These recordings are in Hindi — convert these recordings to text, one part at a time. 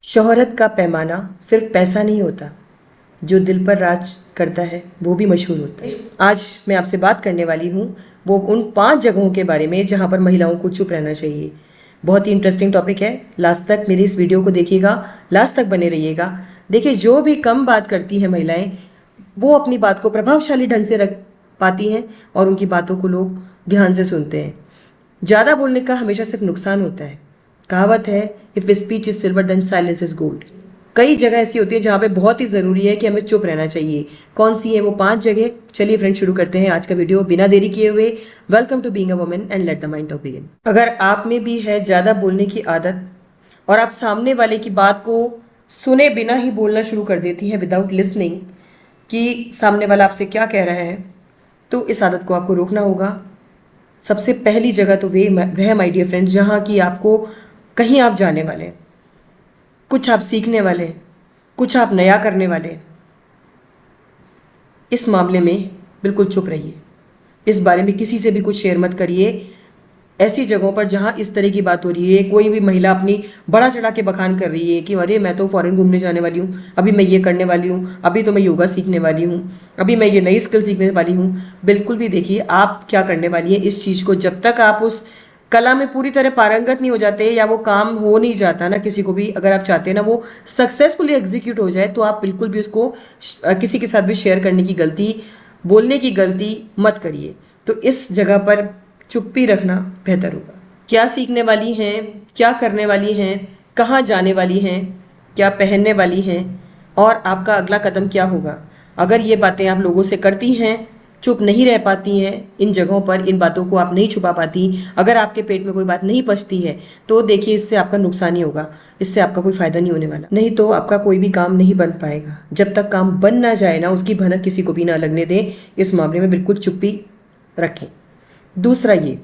शोहरत का पैमाना सिर्फ पैसा नहीं होता, जो दिल पर राज करता है वो भी मशहूर होता है। आज मैं आपसे बात करने वाली हूँ वो उन 5 जगहों के बारे में जहाँ पर महिलाओं को चुप रहना चाहिए। बहुत ही इंटरेस्टिंग टॉपिक है, लास्ट तक मेरी इस वीडियो को देखिएगा, लास्ट तक बने रहिएगा। देखिए, जो भी कम बात करती हैं महिलाएं, वो अपनी बात को प्रभावशाली ढंग से रख पाती हैं और उनकी बातों को लोग ध्यान से सुनते हैं। ज़्यादा बोलने का हमेशा सिर्फ नुकसान होता है। कहावत है, if speech is silver then silence is gold. कई जगह ऐसी होती है जहाँ पे बहुत ही ज़रूरी है कि हमें चुप रहना चाहिए। कौन सी है वो 5 जगह? चलिए फ्रेंड, शुरू करते हैं आज का वीडियो बिना देरी किए हुए। Welcome to being a woman and let the mind talk begin. अगर आप में भी है ज़्यादा बोलने की आदत और आप सामने वाले की बात को सुने बिना ही बोलना शुरू कर देती हैं, विदाउट लिसनिंग कि सामने वाला आपसे क्या कह रहा है, तो इस आदत को आपको रोकना होगा। सबसे पहली जगह तो वह माय डियर फ्रेंड, जहाँ की आपको कहीं आप जाने वाले, कुछ आप सीखने वाले, कुछ आप नया करने वाले, इस मामले में बिल्कुल चुप रहिए। इस बारे में किसी से भी कुछ शेयर मत करिए। ऐसी जगहों पर जहाँ इस तरह की बात हो रही है, कोई भी महिला अपनी बड़ा चढ़ा के बखान कर रही है कि अरे मैं तो फॉरेन घूमने जाने वाली हूँ, अभी मैं ये करने वाली हूँ, अभी तो मैं योगा सीखने वाली हूँ, अभी मैं ये नई स्किल सीखने वाली हूँ। बिल्कुल भी देखिए आप क्या करने वाली है इस चीज़ को, जब तक आप उस कला में पूरी तरह पारंगत नहीं हो जाते या वो काम हो नहीं जाता ना, किसी को भी अगर आप चाहते हैं ना वो सक्सेसफुली एग्जीक्यूट हो जाए, तो आप बिल्कुल भी उसको किसी के साथ भी शेयर करने की गलती, बोलने की गलती मत करिए। तो इस जगह पर चुप्पी रखना बेहतर होगा। क्या सीखने वाली हैं, क्या करने वाली हैं, कहाँ जाने वाली हैं, क्या पहनने वाली हैं और आपका अगला कदम क्या होगा, अगर ये बातें आप लोगों से करती हैं, चुप नहीं रह पाती हैं इन जगहों पर, इन बातों को आप नहीं छुपा पाती, अगर आपके पेट में कोई बात नहीं पचती है, तो देखिए इससे आपका नुकसान ही होगा, इससे आपका कोई फ़ायदा नहीं होने वाला। नहीं तो आपका कोई भी काम नहीं बन पाएगा। जब तक काम बन ना जाए ना, उसकी भनक किसी को भी ना लगने दें। इस मामले में बिल्कुल चुप्पी रखें। दूसरा ये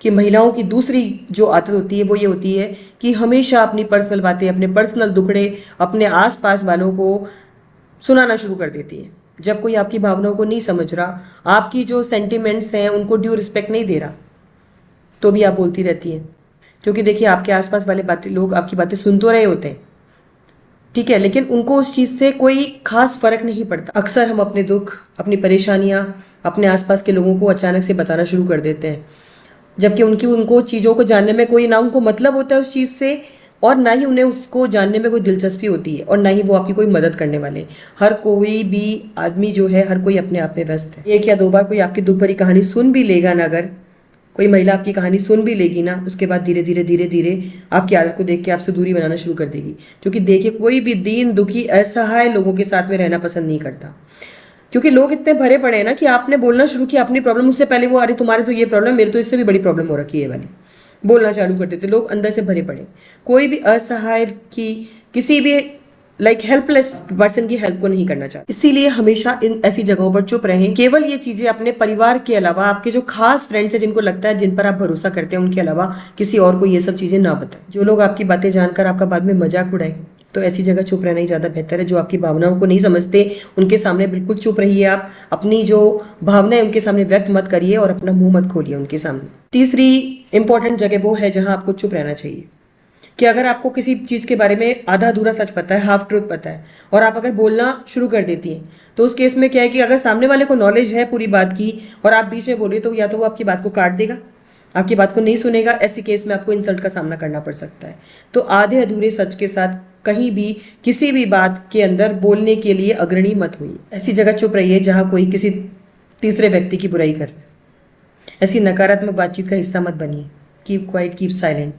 कि महिलाओं की दूसरी जो आदत होती है वो ये होती है कि हमेशा अपनी पर्सनल बातें, अपने पर्सनल दुखड़े अपने आसपास वालों को सुनाना शुरू कर देती है। जब कोई आपकी भावनाओं को नहीं समझ रहा, आपकी जो सेंटिमेंट्स हैं उनको ड्यू रिस्पेक्ट नहीं दे रहा, तो भी आप बोलती रहती हैं। क्योंकि देखिए आपके आसपास वाले लोग आपकी बातें सुन तो रहे होते हैं, ठीक है, लेकिन उनको उस चीज़ से कोई खास फर्क नहीं पड़ता। अक्सर हम अपने दुख, अपनी परेशानियाँ अपने आसपास के लोगों को अचानक से बताना शुरू कर देते हैं, जबकि उनको चीज़ों को जानने में कोई ना उनको मतलब होता है उस चीज़ से, और ना ही उन्हें उसको जानने में कोई दिलचस्पी होती है, और ना ही वो आपकी कोई मदद करने वाले। हर कोई भी आदमी जो है, हर कोई अपने आप में व्यस्त है। एक या दो बार कोई आपकी दुख भरी कहानी सुन भी लेगा ना, अगर कोई महिला आपकी कहानी सुन भी लेगी ना, उसके बाद धीरे धीरे धीरे धीरे आपकी आदत को देख के आपसे दूरी बनाना शुरू कर देगी। क्योंकि देखिए, कोई भी दीन दुखी असहाय लोगों के साथ में रहना पसंद नहीं करता, क्योंकि लोग इतने भरे पड़े हैं ना कि आपने बोलना शुरू किया अपनी प्रॉब्लम, उससे पहले वो अरे तुम्हारे तो ये प्रॉब्लम, मेरे तो इससे भी बड़ी प्रॉब्लम हो रखी है वाली बोलना चालू कर देते। लोग अंदर से भरे पड़े। कोई भी असहाय की, किसी भी हेल्पलेस पर्सन की हेल्प को नहीं करना चाहते। इसीलिए हमेशा इन ऐसी जगहों पर चुप रहें। केवल ये चीजें अपने परिवार के अलावा, आपके जो खास फ्रेंड्स हैं जिनको लगता है, जिन पर आप भरोसा करते हैं, उनके अलावा किसी और को ये सब चीजें ना बताएं। जो लोग आपकी बातें जानकर आपका बाद में मजाक उड़ाएं, तो ऐसी जगह चुप रहना ही ज़्यादा बेहतर है। जो आपकी भावनाओं को नहीं समझते, उनके सामने बिल्कुल चुप रहिए। आप अपनी जो भावनाएं उनके सामने व्यक्त मत करिए और अपना मुंह मत खोलिए उनके सामने। तीसरी इंपॉर्टेंट जगह वो है जहां आपको चुप रहना चाहिए कि अगर आपको किसी चीज़ के बारे में आधा अधूरा सच पता है, हाफ ट्रूथ पता है, और आप अगर बोलना शुरू कर देती हैं, तो उस केस में क्या है कि अगर सामने वाले को नॉलेज है पूरी बात की और आप बीच में बोलिए, तो या तो वो आपकी बात को काट देगा, आपकी बात को नहीं सुनेगा। ऐसी केस में आपको इंसल्ट का सामना करना पड़ सकता है। तो आधे अधूरे सच के साथ कहीं भी किसी भी बात के अंदर बोलने के लिए अग्रणी मत हुई। ऐसी जगह चुप रहिए जहां कोई किसी तीसरे व्यक्ति की बुराई कर रहा है। ऐसी नकारात्मक बातचीत का हिस्सा मत बनिए। Keep quiet, keep silent.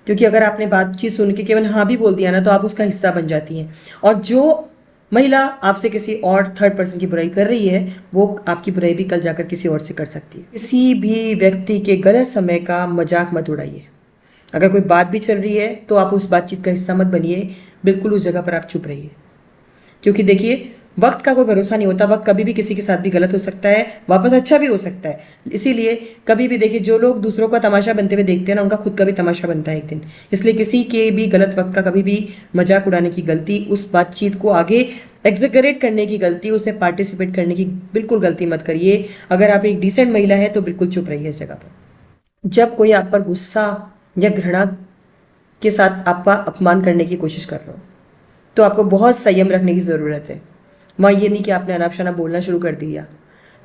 क्योंकि अगर आपने बातचीत सुन के केवल हाँ भी बोल दिया ना, तो आप उसका हिस्सा बन जाती हैं। और जो महिला आपसे किसी और थर्ड पर्सन की बुराई कर रही है, वो आपकी बुराई भी कल जाकर किसी और से कर सकती है। किसी भी व्यक्ति के गलत समय का मजाक मत उड़ाइए। अगर कोई बात भी चल रही है तो आप उस बातचीत का हिस्सा मत बनिए। बिल्कुल उस जगह पर आप चुप रहिए। क्योंकि देखिए, वक्त का कोई भरोसा नहीं होता। वक्त कभी भी किसी के साथ भी गलत हो सकता है, वापस अच्छा भी हो सकता है। इसीलिए कभी भी देखिए, जो लोग दूसरों का तमाशा बनते हुए देखते हैं ना, उनका खुद का भी तमाशा बनता है एक दिन। इसलिए किसी के भी गलत वक्त का कभी भी मजाक उड़ाने की गलती, उस बातचीत को आगे एग्जेगरेट करने की गलती, उसमें पार्टिसिपेट करने की बिल्कुल गलती मत करिए। अगर आप एक डिसेंट महिला है तो बिल्कुल चुप रहिए इस जगह पर। जब कोई आप पर गुस्सा या घृणा के साथ आपका अपमान करने की कोशिश कर रहा हो, तो आपको बहुत संयम रखने की ज़रूरत है। वहाँ ये नहीं कि आपने अनाप शनाप बोलना शुरू कर दिया।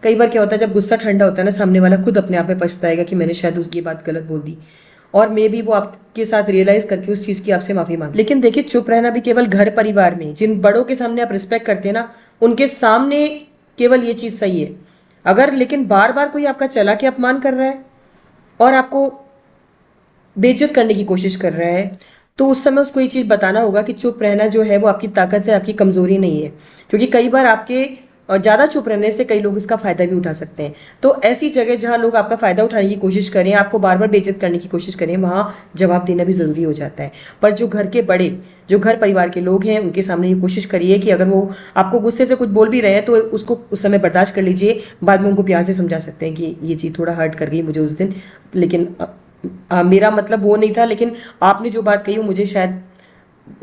कई बार क्या होता है, जब गुस्सा ठंडा होता है ना, सामने वाला खुद अपने आप में पछताएगा कि मैंने शायद उसकी बात गलत बोल दी, और मे बी वो आपके साथ रियलाइज करके उस चीज़ की आपसे माफ़ी मांगे। लेकिन देखिए, चुप रहना भी केवल घर परिवार में, जिन बड़ों के सामने आप रिस्पेक्ट करते हैं ना, उनके सामने केवल ये चीज़ सही है। अगर लेकिन बार बार कोई आपका चला के अपमान कर रहा है और आपको बेइज्जत करने की कोशिश कर रहा है, तो उस समय उसको ये चीज़ बताना होगा कि चुप रहना जो है वो आपकी ताकत है, आपकी कमज़ोरी नहीं है। क्योंकि कई बार आपके ज़्यादा चुप रहने से कई लोग इसका फ़ायदा भी उठा सकते हैं। तो ऐसी जगह जहाँ लोग आपका फ़ायदा उठाने की कोशिश करें, आपको बार बार बेइज्जत करने की कोशिश करें, वहाँ जवाब देना भी ज़रूरी हो जाता है। पर जो घर के बड़े, जो घर परिवार के लोग हैं, उनके सामने ये कोशिश करिए कि अगर वो आपको गुस्से से कुछ बोल भी रहे हैं तो उसको उस समय बर्दाश्त कर लीजिए। बाद में उनको प्यार से समझा सकते हैं कि ये चीज़ थोड़ा हर्ट कर गई मुझे उस दिन, लेकिन मेरा मतलब वो नहीं था, लेकिन आपने जो बात कही वो मुझे शायद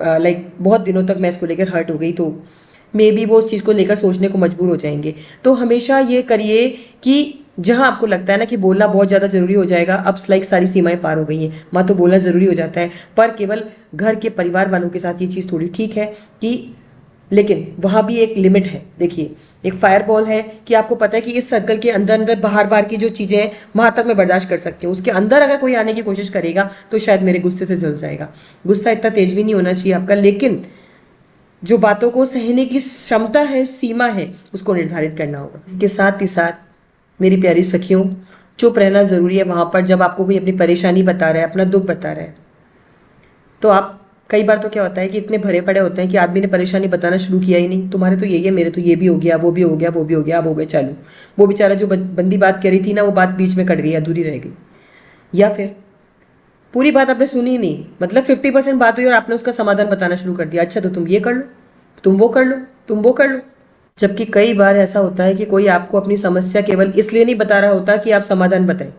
लाइक बहुत दिनों तक मैं इसको लेकर हर्ट हो गई, तो मे बी वो उस चीज़ को लेकर सोचने को मजबूर हो जाएंगे। तो हमेशा ये करिए कि जहाँ आपको लगता है ना कि बोलना बहुत ज़्यादा ज़रूरी हो जाएगा, अब लाइक सारी सीमाएं पार हो गई हैं, वहाँ तो बोलना ज़रूरी हो जाता है, पर केवल घर के परिवार वालों के साथ ये चीज़ थोड़ी ठीक है कि, लेकिन वहाँ भी एक लिमिट है। देखिए, एक फायर बॉल है कि आपको पता है कि इस सर्कल के अंदर अंदर बाहर बाहर की जो चीज़ें हैं वहाँ तक मैं बर्दाश्त कर सकती हूँ, उसके अंदर अगर कोई आने की कोशिश करेगा तो शायद मेरे गुस्से से जल जाएगा। गुस्सा इतना तेज भी नहीं होना चाहिए आपका, लेकिन जो बातों को सहने की क्षमता है, सीमा है, उसको निर्धारित करना होगा। इसके साथ ही साथ मेरी प्यारी सखियों, चुप रहना ज़रूरी है वहाँ पर जब आपको कोई अपनी परेशानी बता रहा है, अपना दुख बता रहा है। तो आप कई बार तो क्या होता है कि इतने भरे पड़े होते हैं कि आदमी ने परेशानी बताना शुरू किया ही नहीं, तुम्हारे तो यही है, मेरे तो ये भी हो गया, वो भी हो गया, वो भी हो गया, अब हो गए चालू। वो बेचारा जो बंदी बात कह रही थी ना, वो बात बीच में कट गई, अधूरी रह गई, या फिर पूरी बात आपने सुनी ही नहीं, मतलब 50% बात हुई और आपने उसका समाधान बताना शुरू कर दिया। अच्छा, तो तुम ये कर लो, तुम वो कर लो, तुम वो कर लो। जबकि कई बार ऐसा होता है कि कोई आपको अपनी समस्या केवल इसलिए नहीं बता रहा होता कि आप समाधान बताएं।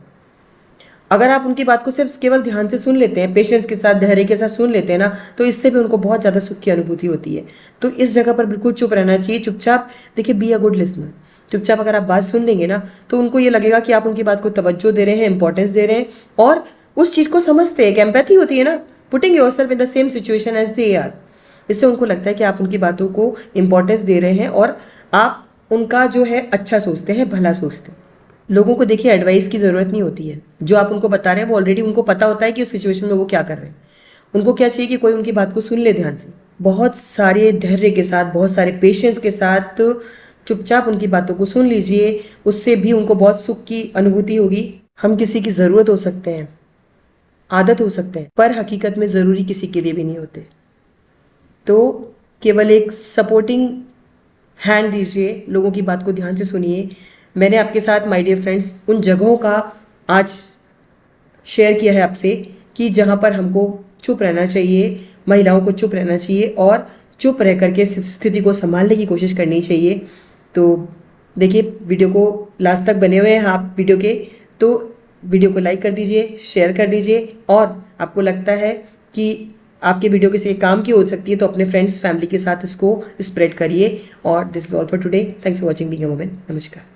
अगर आप उनकी बात को सिर्फ केवल ध्यान से सुन लेते हैं, पेशेंस के साथ, धैर्य के साथ सुन लेते हैं ना, तो इससे भी उनको बहुत ज़्यादा सुख की अनुभूति होती है। तो इस जगह पर बिल्कुल चुप रहना चाहिए, चुपचाप। देखिए, बी अ गुड लिसनर। चुपचाप अगर आप बात सुन लेंगे ना, तो उनको ये लगेगा कि आप उनकी बात को तवज्जो दे रहे हैं, इंपॉर्टेंस दे रहे हैं, और उस चीज़ को समझते हैं। एक एम्पैथी होती है ना, putting yourself in the same situation as they are. इससे उनको लगता है कि आप उनकी बातों को इंपॉर्टेंस दे रहे हैं और आप उनका जो है अच्छा सोचते हैं, भला सोचते हैं। लोगों को देखिए, एडवाइस की ज़रूरत नहीं होती है। जो आप उनको बता रहे हैं वो ऑलरेडी उनको पता होता है कि उस सिचुएशन में वो क्या कर रहे हैं। उनको क्या चाहिए कि कोई उनकी बात को सुन ले ध्यान से, बहुत सारे धैर्य के साथ, बहुत सारे पेशेंस के साथ चुपचाप उनकी बातों को सुन लीजिए। उससे भी उनको बहुत सुख की अनुभूति होगी। हम किसी की ज़रूरत हो सकते हैं, आदत हो सकते हैं, पर हकीकत में ज़रूरी किसी के लिए भी नहीं होते। तो केवल एक सपोर्टिंग हैंड दीजिए, लोगों की बात को ध्यान से सुनिए। मैंने आपके साथ माय डियर फ्रेंड्स उन जगहों का आज शेयर किया है आपसे कि जहाँ पर हमको चुप रहना चाहिए, महिलाओं को चुप रहना चाहिए और चुप रह करके स्थिति को संभालने की कोशिश करनी चाहिए। तो देखिए, वीडियो को लास्ट तक बने हुए हैं आप वीडियो के, तो वीडियो को लाइक कर दीजिए, शेयर कर दीजिए, और आपको लगता है कि आपके वीडियो किसी काम की हो सकती है तो अपने फ्रेंड्स, फैमिली के साथ इसको स्प्रेड करिए। और this is all for today. Thanks for watching being a woman. नमस्कार।